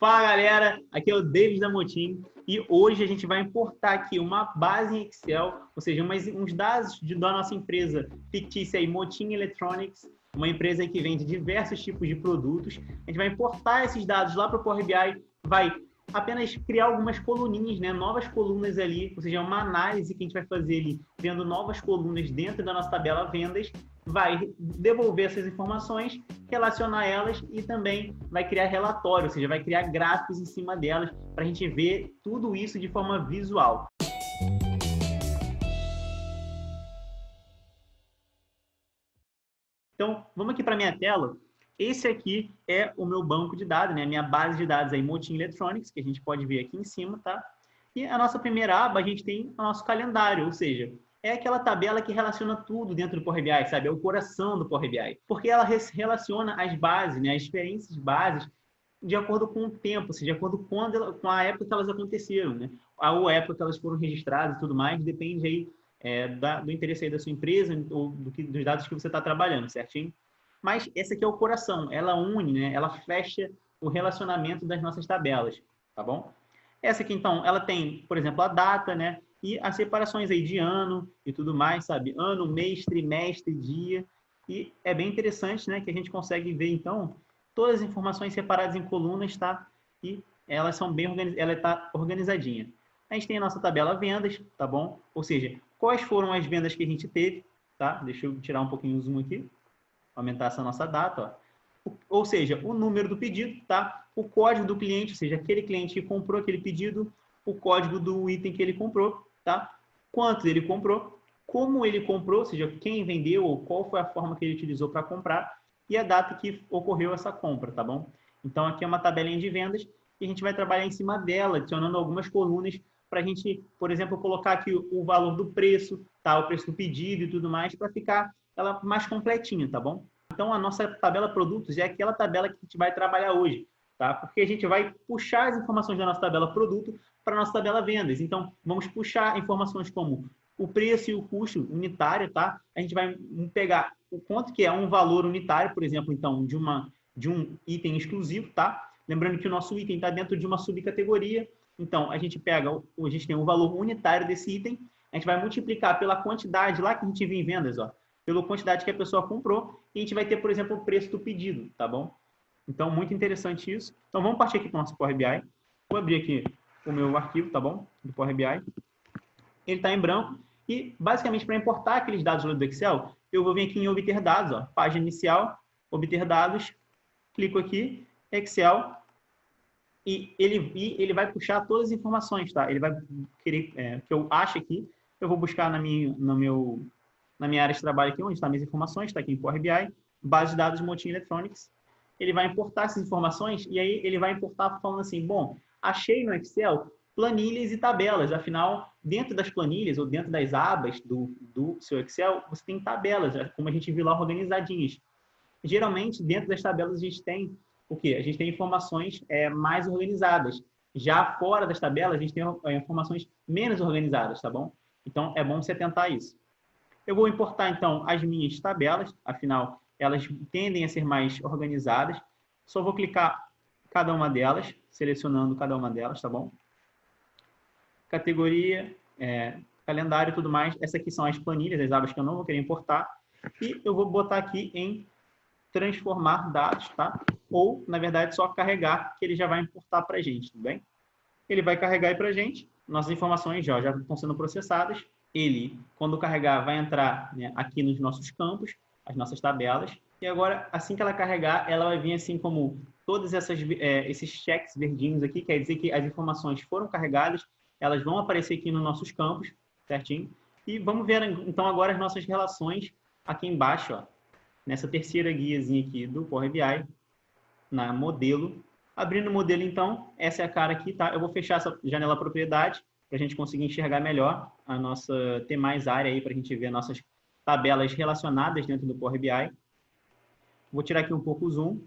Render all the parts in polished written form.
Fala galera, aqui é o David da Motim e hoje a gente vai importar aqui uma base em Excel, ou seja, uns dados da nossa empresa fictícia aí, Motim Electronics, uma empresa que vende diversos tipos de produtos. A gente vai importar esses dados lá para o Power BI, vai apenas criar algumas coluninhas, né? Novas colunas ali, ou seja, uma análise que a gente vai fazer ali, vendo novas colunas dentro da nossa tabela vendas, vai devolver essas informações, relacionar elas e também vai criar relatório, ou seja, vai criar gráficos em cima delas para a gente ver tudo isso de forma visual. Então, vamos aqui para a minha tela. Esse aqui é o meu banco de dados, né? A minha base de dados aí, Motim Electronics, que a gente pode ver aqui em cima, tá? E a nossa primeira aba, a gente tem o nosso calendário, ou seja, é aquela tabela que relaciona tudo dentro do Power BI, sabe? É o coração do Power BI. Porque ela relaciona as bases, né? As diferentes bases de acordo com o tempo, ou seja, de acordo com a época que elas aconteceram, né? A época que elas foram registradas e tudo mais, depende aí do interesse aí da sua empresa ou dos dados que você está trabalhando, certinho? Mas esse aqui é o coração, ela une, né? Ela fecha o relacionamento das nossas tabelas, tá bom? Essa aqui, então, ela tem, por exemplo, a data, né? E as separações aí de ano e tudo mais, sabe? Ano, mês, trimestre, dia. E é bem interessante, né? Que a gente consegue ver, então, todas as informações separadas em colunas, tá? E elas são bem ela está organizadinha. A gente tem a nossa tabela vendas, tá bom? Ou seja, quais foram as vendas que a gente teve, tá? Deixa eu tirar um pouquinho o zoom aqui, aumentar essa nossa data, ó. Ou seja, o número do pedido, tá? O código do cliente, ou seja, aquele cliente que comprou aquele pedido, o código do item que ele comprou, tá? Quanto ele comprou, como ele comprou, ou seja, quem vendeu ou qual foi a forma que ele utilizou para comprar e a data que ocorreu essa compra, tá bom? Então, aqui é uma tabelinha de vendas e a gente vai trabalhar em cima dela, adicionando algumas colunas para a gente, por exemplo, colocar aqui o valor do preço, tá? O preço do pedido e tudo mais, para ficar ela mais completinha, tá bom? Então, a nossa tabela produtos é aquela tabela que a gente vai trabalhar hoje, tá? Porque a gente vai puxar as informações da nossa tabela produto para a nossa tabela vendas. Então, vamos puxar informações como o preço e o custo unitário, tá? A gente vai pegar o quanto que é um valor unitário, por exemplo, então, de um item exclusivo, tá? Lembrando que o nosso item está dentro de uma subcategoria. Então, a gente tem o valor unitário desse item, a gente vai multiplicar pela quantidade lá que a gente viu em vendas, ó, pela quantidade que a pessoa comprou, e a gente vai ter, por exemplo, o preço do pedido, tá bom? Então, muito interessante isso. Então, vamos partir aqui para o nosso Power BI. Vou abrir aqui o meu arquivo, tá bom? Do Power BI. Ele está em branco. E, basicamente, para importar aqueles dados do Excel, eu vou vir aqui em obter dados, ó, página inicial, obter dados, clico aqui, Excel, e ele vai puxar todas as informações, tá? Ele vai querer que eu ache aqui, eu vou buscar na minha área de trabalho aqui, onde estão minhas informações, está aqui em Power BI, base de dados de Motim Electronics. Ele vai importar essas informações e aí ele vai importar falando assim, bom, achei no Excel planilhas e tabelas, afinal, dentro das planilhas ou dentro das abas do seu Excel, você tem tabelas, como a gente viu lá, organizadinhas. Geralmente, dentro das tabelas, a gente tem o quê? A gente tem informações mais organizadas. Já fora das tabelas, a gente tem informações menos organizadas, tá bom? Então, é bom você tentar isso. Eu vou importar, então, as minhas tabelas, afinal, elas tendem a ser mais organizadas. Só vou clicar cada uma delas, selecionando cada uma delas, tá bom? Categoria, calendário e tudo mais. Essas aqui são as planilhas, as abas que eu não vou querer importar. E eu vou botar aqui em transformar dados, tá? Ou, na verdade, só carregar, que ele já vai importar para a gente, tudo bem? Ele vai carregar aí para a gente. Nossas informações já estão sendo processadas. Ele, quando carregar, vai entrar, né, aqui nos nossos campos, as nossas tabelas. E agora, assim que ela carregar, ela vai vir assim como todos esses checks verdinhos aqui, quer dizer que as informações foram carregadas, elas vão aparecer aqui nos nossos campos, certinho? E vamos ver, então, agora as nossas relações aqui embaixo, ó, nessa terceira guiazinha aqui do Power BI, na modelo. Abrindo o modelo, então, essa é a cara aqui, tá? Eu vou fechar essa janela propriedade para a gente conseguir enxergar melhor ter mais área aí para a gente ver nossas tabelas relacionadas dentro do Power BI. Vou tirar aqui um pouco o zoom.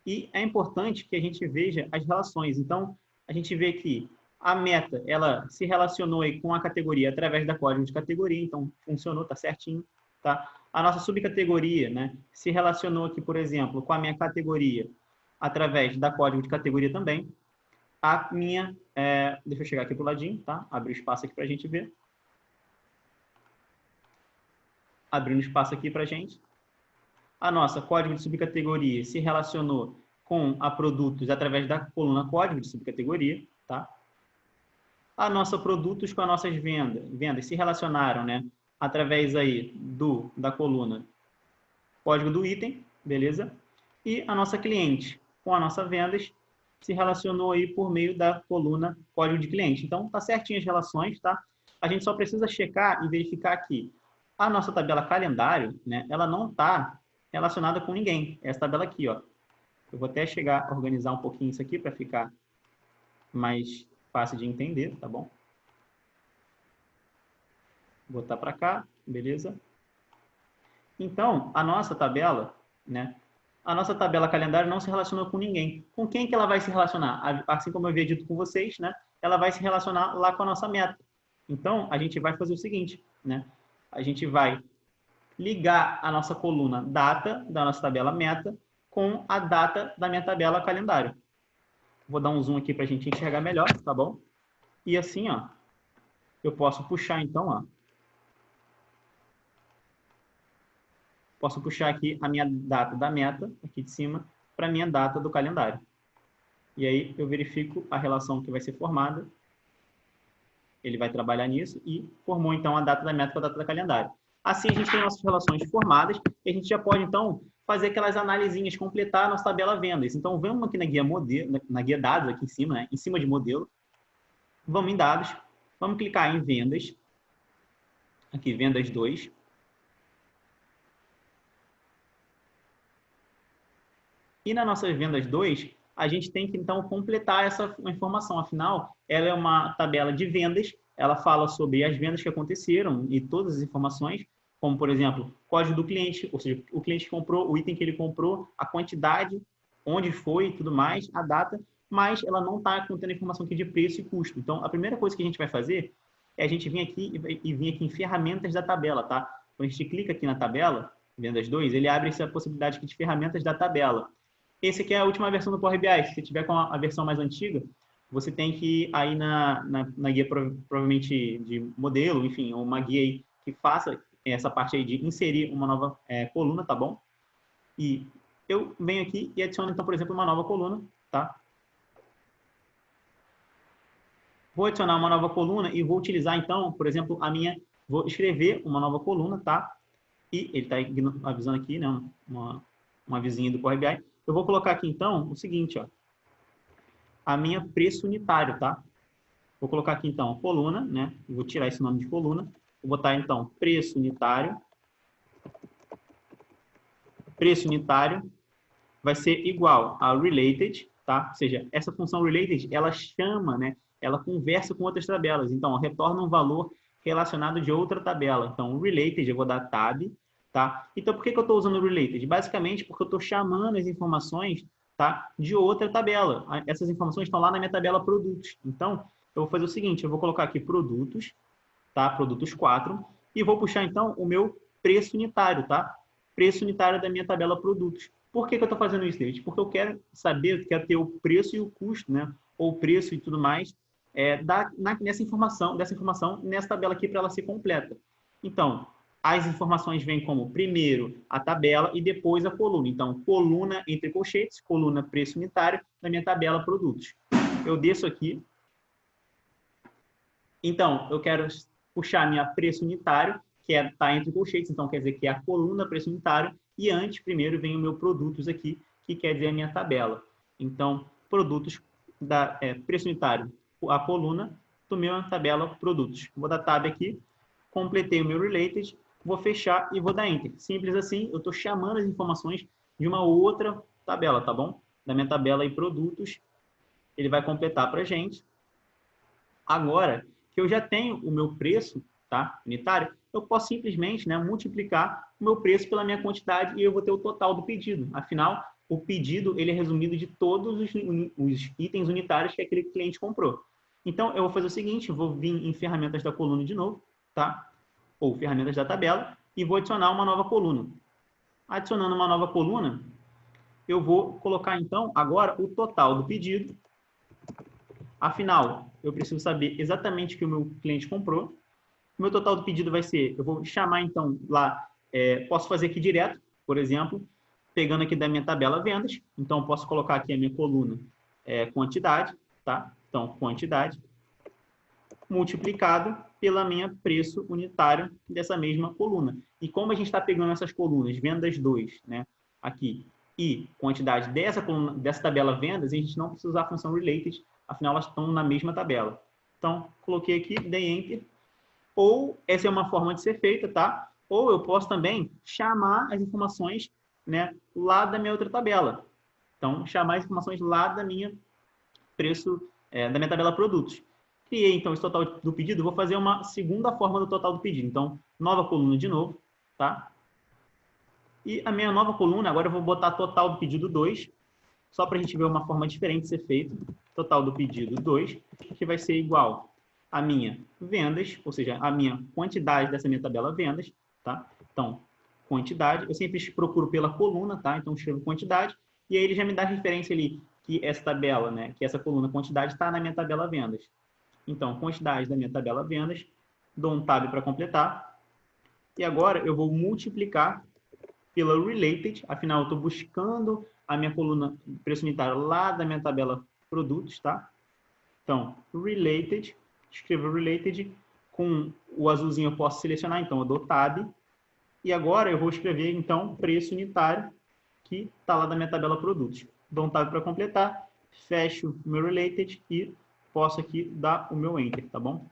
E é importante que a gente veja as relações. Então, a gente vê que a meta, ela se relacionou aí com a categoria através da código de categoria, então funcionou, tá certinho, tá? A nossa subcategoria, né, se relacionou aqui, por exemplo, com a minha categoria através da código de categoria também. a minha... deixa eu chegar aqui pro ladinho, tá? Abrir espaço aqui para a gente ver. Abrindo espaço aqui para a gente. A nossa código de subcategoria se relacionou com a produtos através da coluna código de subcategoria, tá? A nossa produtos com as nossas vendas se relacionaram, né? Através aí da coluna código do item, beleza? E a nossa cliente com a nossa vendas se relacionou aí por meio da coluna código de cliente. Então, tá certinho as relações, tá? A gente só precisa checar e verificar aqui. A nossa tabela calendário, né? Ela não tá relacionada com ninguém. Essa tabela aqui, ó. Eu vou até chegar a organizar um pouquinho isso aqui para ficar mais fácil de entender, tá bom? Vou botar para cá, beleza? Então, a nossa tabela, né? A nossa tabela calendário não se relacionou com ninguém. Com quem que ela vai se relacionar? Assim como eu havia dito com vocês, né? Ela vai se relacionar lá com a nossa meta. Então, a gente vai fazer o seguinte, né? A gente vai ligar a nossa coluna data da nossa tabela meta com a data da minha tabela calendário. Vou dar um zoom aqui para a gente enxergar melhor, tá bom? E assim, ó, eu posso puxar então, ó. Posso puxar aqui a minha data da meta, aqui de cima, para a minha data do calendário. E aí eu verifico a relação que vai ser formada. Ele vai trabalhar nisso e formou então a data da meta com a data do calendário. Assim a gente tem nossas relações formadas e a gente já pode então fazer aquelas analisinhas, completar a nossa tabela vendas. Então vamos aqui na guia modelo, na guia dados aqui em cima, né? Em cima de modelo. Vamos em dados, vamos clicar em vendas. Aqui vendas 2. E nas nossas vendas 2, a gente tem que, então, completar essa informação. Afinal, ela é uma tabela de vendas, ela fala sobre as vendas que aconteceram e todas as informações, como, por exemplo, código do cliente, ou seja, o cliente comprou, o item que ele comprou, a quantidade, onde foi e tudo mais, a data, mas ela não está contendo informação aqui de preço e custo. Então, a primeira coisa que a gente vai fazer é a gente vir aqui e vir aqui em ferramentas da tabela, tá? Quando a gente clica aqui na tabela, vendas 2, ele abre essa possibilidade aqui de ferramentas da tabela. Esse aqui é a última versão do Power BI. Se você tiver com a versão mais antiga, você tem que ir aí na guia provavelmente de modelo, enfim, uma guia aí que faça essa parte aí de inserir uma nova coluna, tá bom? E eu venho aqui e adiciono, então, por exemplo, uma nova coluna, tá? Vou adicionar uma nova coluna e vou utilizar, então, por exemplo, vou escrever uma nova coluna, tá? E ele está avisando aqui, né, uma vizinha do Power BI. Eu vou colocar aqui, então, o seguinte, ó. A minha preço unitário, tá? Vou colocar aqui, então, coluna, né? Vou tirar esse nome de coluna. Vou botar, então, preço unitário. Preço unitário vai ser igual a related, tá? Ou seja, essa função related, ela chama, né? Ela conversa com outras tabelas. Então, ó, retorna um valor relacionado de outra tabela. Então, related, eu vou dar tab, tá? Então, por que eu estou usando o related? Basicamente, porque eu estou chamando as informações, tá, de outra tabela. Essas informações estão lá na minha tabela produtos. Então, eu vou fazer o seguinte, eu vou colocar aqui produtos, tá? Produtos 4, e vou puxar, então, o meu preço unitário, tá? Preço unitário da minha tabela produtos. Por que eu estou fazendo isso, David? Porque eu quero saber, quero ter o preço e o custo, né? Ou o preço e tudo mais, dessa informação nessa tabela aqui para ela ser completa. Então, as informações vêm como primeiro a tabela e depois a coluna. Então, coluna entre colchetes, coluna preço unitário da minha tabela produtos. Eu desço aqui. Então, eu quero puxar minha preço unitário, que está entre colchetes, então quer dizer que é a coluna preço unitário, e antes, primeiro, vem o meu produtos aqui, que quer dizer a minha tabela. Então, produtos preço unitário, a coluna do meu tabela produtos. Vou dar tab aqui, completei o meu related, vou fechar e vou dar enter. Simples assim, eu estou chamando as informações de uma outra tabela, tá bom? Da minha tabela aí produtos, ele vai completar para a gente. Agora que eu já tenho o meu preço, tá, unitário, eu posso simplesmente, né, multiplicar o meu preço pela minha quantidade e eu vou ter o total do pedido. Afinal, o pedido ele é resumido de todos os itens unitários que aquele cliente comprou. Então, eu vou fazer o seguinte, vou vir em ferramentas da coluna de novo, tá? Ou ferramentas da tabela, e vou adicionar uma nova coluna. Adicionando uma nova coluna, eu vou colocar, então, agora o total do pedido Afinal, eu preciso saber exatamente o que o meu cliente comprou. O meu total do pedido vai ser, eu vou chamar então lá, posso fazer aqui direto, por exemplo, pegando aqui da minha tabela vendas. Então, posso colocar aqui a minha coluna quantidade, tá? Então, quantidade multiplicado pela minha preço unitário dessa mesma coluna. E como a gente está pegando essas colunas, vendas 2, né, aqui, e quantidade dessa coluna, dessa tabela vendas, a gente não precisa usar a função related, afinal elas estão na mesma tabela. Então, coloquei aqui, dei Enter. Ou, essa é uma forma de ser feita, tá? Ou eu posso também chamar as informações, né, lá da minha outra tabela. Então, chamar as informações lá da minha preço, da minha tabela produtos. Criei, então, esse total do pedido. Vou fazer uma segunda forma do total do pedido. Então, nova coluna de novo, tá? E a minha nova coluna, agora eu vou botar total do pedido 2, só para a gente ver uma forma diferente de ser feito. Total do pedido 2, que vai ser igual a minha vendas, ou seja, a minha quantidade dessa minha tabela vendas, tá? Então, quantidade, eu sempre procuro pela coluna, tá? Então, escrevo quantidade, e aí ele já me dá referência ali que essa tabela, né, que essa coluna quantidade está na minha tabela vendas. Então, quantidade da minha tabela vendas, dou um tab para completar, e agora eu vou multiplicar pela related, afinal eu estou buscando a minha coluna preço unitário lá da minha tabela produtos, tá? Então, related, escrevo related, com o azulzinho eu posso selecionar, então eu dou tab, e agora eu vou escrever, então, preço unitário, que está lá da minha tabela produtos. Dou um tab para completar, fecho o meu related e posso aqui dar o meu enter, tá bom?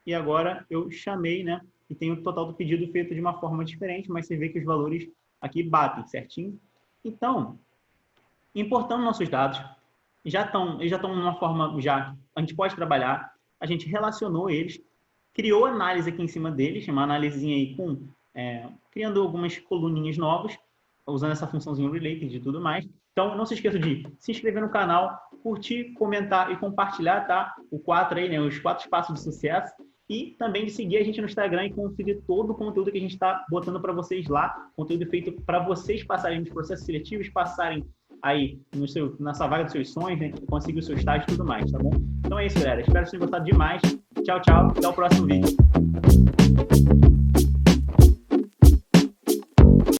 E agora eu chamei, né? E tenho o total do pedido feito de uma forma diferente, mas você vê que os valores aqui batem certinho. Então, importando nossos dados, eles já estão numa forma, a gente pode trabalhar, a gente relacionou eles, criou análise aqui em cima deles, uma análisezinha aí criando algumas coluninhas novas, usando essa funçãozinha related e tudo mais. Então, não se esqueça de se inscrever no canal, curtir, comentar e compartilhar, tá? O 4 aí, né? Os 4 passos de sucesso. E também de seguir a gente no Instagram e conferir todo o conteúdo que a gente está botando para vocês lá. Conteúdo feito para vocês passarem nos processos seletivos, passarem aí nessa vaga dos seus sonhos, né? Conseguir o seu estágio e tudo mais, tá bom? Então é isso, galera. Espero que vocês tenham gostado demais. Tchau, tchau. Até o próximo vídeo.